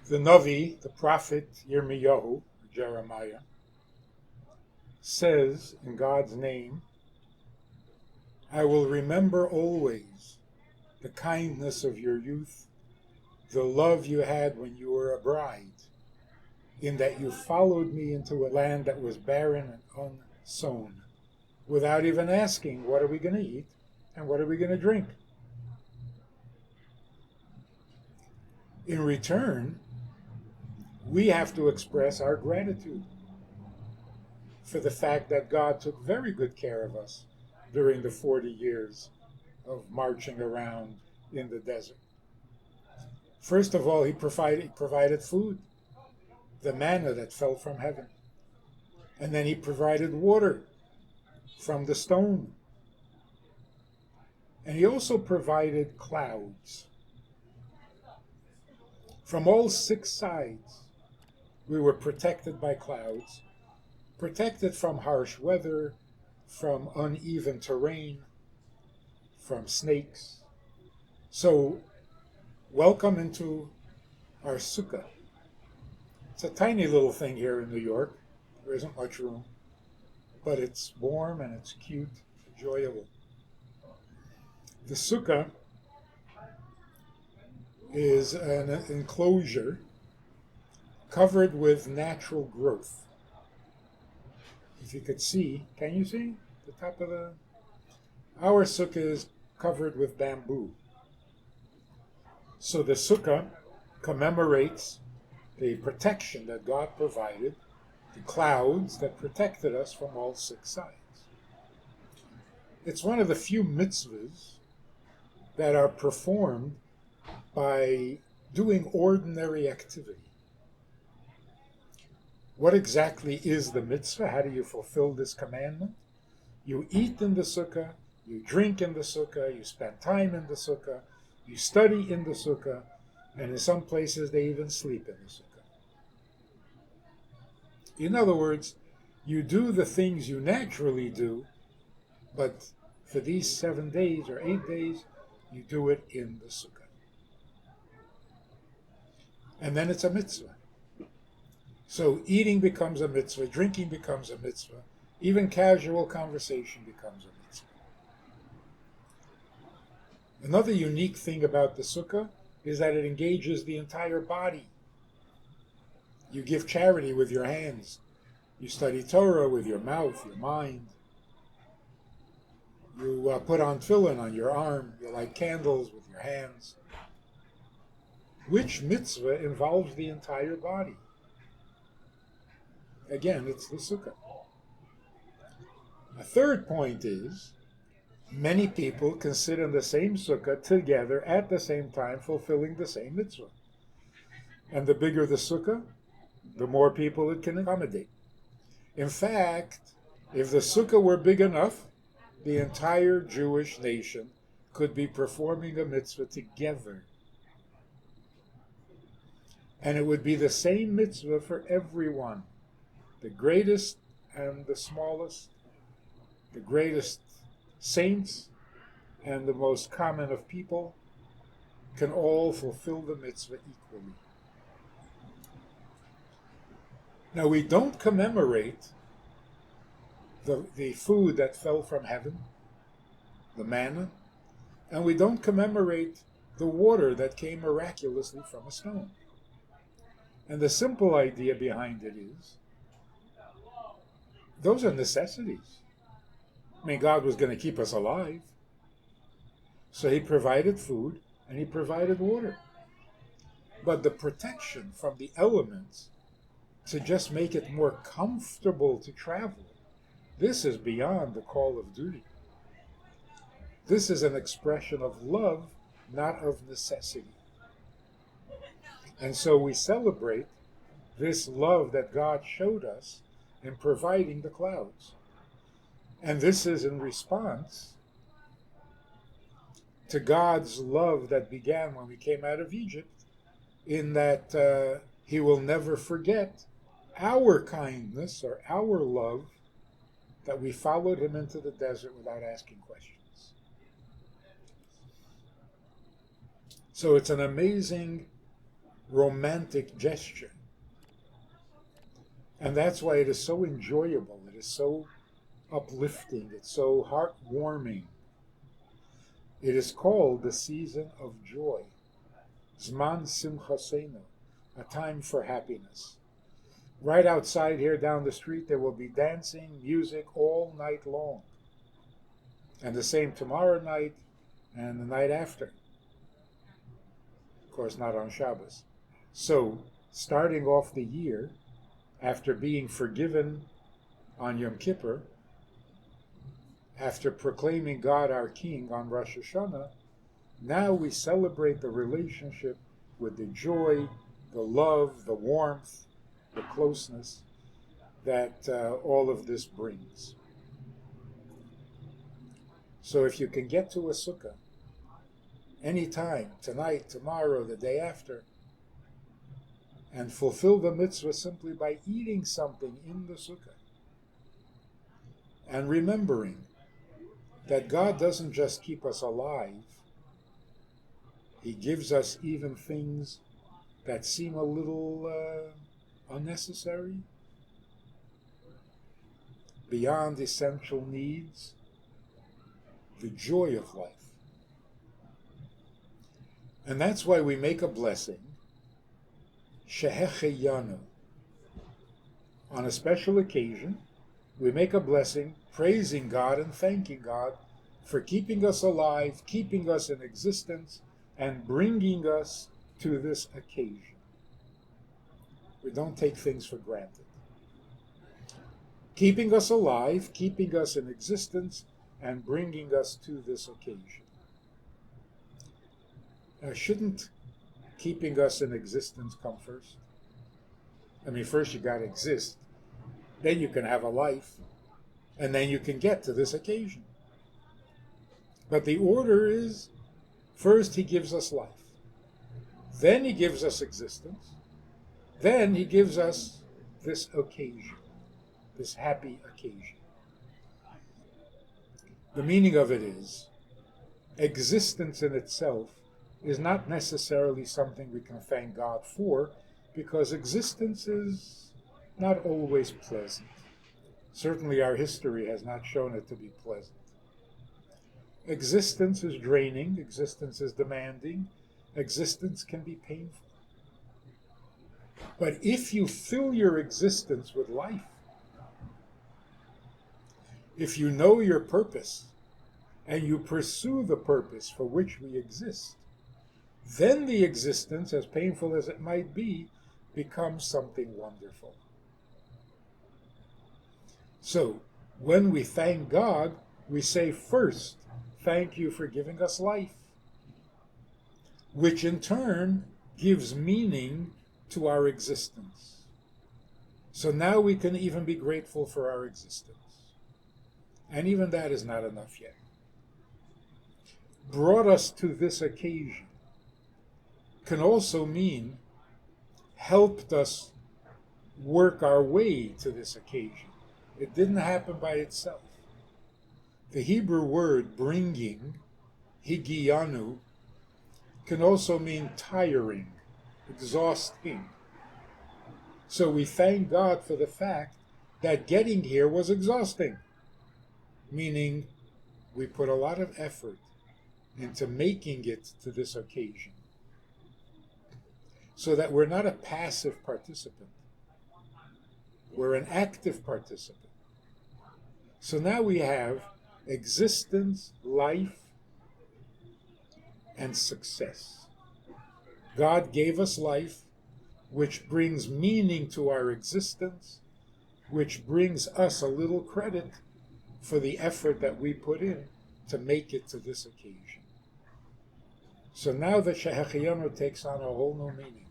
The Navi, the prophet Yirmiyahu, Jeremiah, says in God's name, I will remember always the kindness of your youth, the love you had when you were a bride, in that you followed me into a land that was barren and unsown, without even asking, what are we going to eat and what are we going to drink? In return, we have to express our gratitude for the fact that God took very good care of us during the 40 years of marching around in the desert. First of all, he provided food, the manna that fell from heaven. And then he provided water from the stone. And he also provided clouds. From all 6 sides, we were protected by clouds, protected from harsh weather, from uneven terrain, from snakes. So, welcome into our Sukkah. It's a tiny little thing here in New York. There isn't much room, but it's warm and it's cute, enjoyable. The Sukkah is an enclosure covered with natural growth. If you could see, can you see the top of the? Our Sukkah is covered with bamboo. So the Sukkah commemorates the protection that God provided, the clouds that protected us from all 6 sides. It's one of the few mitzvahs that are performed by doing ordinary activity. What exactly is the mitzvah? How do you fulfill this commandment? You eat in the Sukkah, you drink in the Sukkah, you spend time in the Sukkah, you study in the Sukkah, and in some places they even sleep in the Sukkah. In other words, you do the things you naturally do, but for these 7 days or 8 days, you do it in the Sukkah. And then it's a mitzvah. So eating becomes a mitzvah, drinking becomes a mitzvah, even casual conversation becomes a mitzvah. Another unique thing about the Sukkah is that it engages the entire body. You give charity with your hands. You study Torah with your mouth, your mind. You put on tefillin on your arm. You light candles with your hands. Which mitzvah involves the entire body? Again, it's the Sukkah. A third point is, many people can sit in the same Sukkah together at the same time, fulfilling the same mitzvah. And the bigger the Sukkah, the more people it can accommodate. In fact, if the Sukkah were big enough, the entire Jewish nation could be performing a mitzvah together. And it would be the same mitzvah for everyone. The greatest and the smallest, the greatest saints and the most common of people can all fulfill the mitzvah equally. Now, we don't commemorate the food that fell from heaven, the manna, and we don't commemorate the water that came miraculously from a stone. And the simple idea behind it is, those are necessities. I mean, God was going to keep us alive. So he provided food and he provided water. But the protection from the elements to just make it more comfortable to travel, this is beyond the call of duty. This is an expression of love, not of necessity. And so we celebrate this love that God showed us in providing the clouds. And this is in response to God's love that began when we came out of Egypt, in that he will never forget our kindness or our love that we followed him into the desert without asking questions. So it's an amazing romantic gesture. And that's why it is so enjoyable. It is so uplifting. It's so heartwarming. It is called the season of joy. Zman Simchasenu, a time for happiness. Right outside here down the street, there will be dancing, music all night long. And the same tomorrow night and the night after. Of course, not on Shabbos. So, starting off the year, after being forgiven on Yom Kippur, after proclaiming God our King on Rosh Hashanah, now we celebrate the relationship with the joy, the love, the warmth, the closeness that all of this brings. So if you can get to a sukkah anytime, tonight, tomorrow, the day after, and fulfill the mitzvah simply by eating something in the sukkah, and remembering that God doesn't just keep us alive, He gives us even things that seem a little unnecessary, beyond essential needs, the joy of life. And that's why we make a blessing, Shehecheyanu. On a special occasion, we make a blessing praising God and thanking God for keeping us alive, keeping us in existence, and bringing us to this occasion. We don't take things for granted. Keeping us alive, keeping us in existence, and bringing us to this occasion. Now, shouldn't keeping us in existence come first? I mean, first you got to exist, then you can have a life, and then you can get to this occasion. But the order is, first He gives us life, then He gives us existence, then He gives us this occasion, this happy occasion. The meaning of it is, existence in itself is not necessarily something we can thank God for, because existence is not always pleasant. Certainly our history has not shown it to be pleasant. Existence is draining, existence is demanding, existence can be painful. But if you fill your existence with life, if you know your purpose, and you pursue the purpose for which we exist, then the existence, as painful as it might be, becomes something wonderful. So, when we thank God, we say first, thank you for giving us life, which in turn gives meaning to our existence. So now we can even be grateful for our existence. And even that is not enough yet. Brought us to this occasion can also mean helped us work our way to this occasion. It didn't happen by itself. The Hebrew word bringing, higiyanu, can also mean tiring, exhausting. So we thank God for the fact that getting here was exhausting, meaning we put a lot of effort into making it to this occasion, so that we're not a passive participant. We're an active participant. So now we have existence, life, and success. God gave us life, which brings meaning to our existence, which brings us a little credit for the effort that we put in to make it to this occasion. So now the Shehecheyanu takes on a whole new meaning.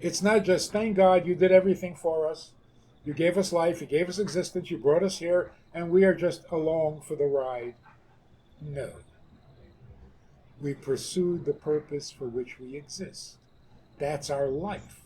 It's not just, thank God you did everything for us. You gave us life, you gave us existence, you brought us here, and we are just along for the ride. No. We pursued the purpose for which we exist. That's our life.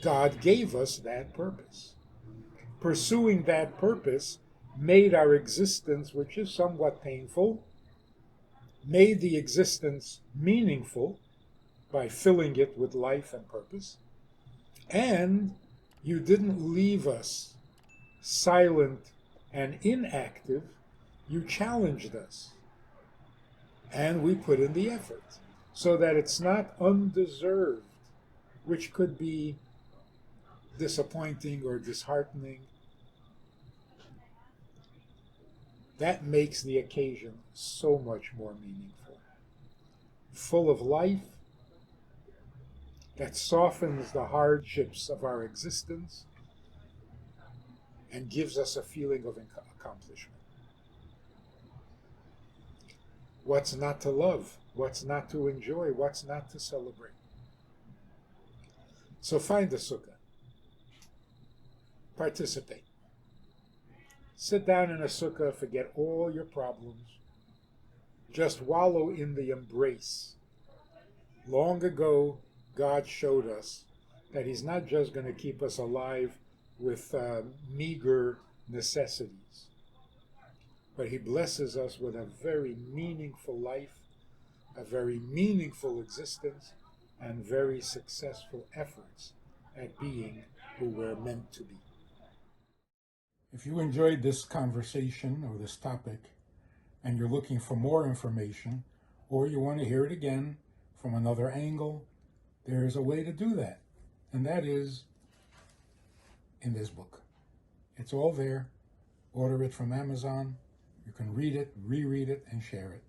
God gave us that purpose. Pursuing that purpose made our existence, which is somewhat painful, made the existence meaningful, by filling it with life and purpose. And you didn't leave us silent and inactive. You challenged us. And we put in the effort so that it's not undeserved, which could be disappointing or disheartening. That makes the occasion so much more meaningful, full of life, that softens the hardships of our existence and gives us a feeling of accomplishment. What's not to love? What's not to enjoy? What's not to celebrate? So find a sukkah. Participate. Sit down in a sukkah, forget all your problems. Just wallow in the embrace. Long ago, God showed us that He's not just going to keep us alive with meager necessities, but He blesses us with a very meaningful life, a very meaningful existence, and very successful efforts at being who we're meant to be. If you enjoyed this conversation or this topic, and you're looking for more information, or you want to hear it again from another angle, there's a way to do that, and that is in this book. It's all there. Order it from Amazon. You can read it, reread it, and share it.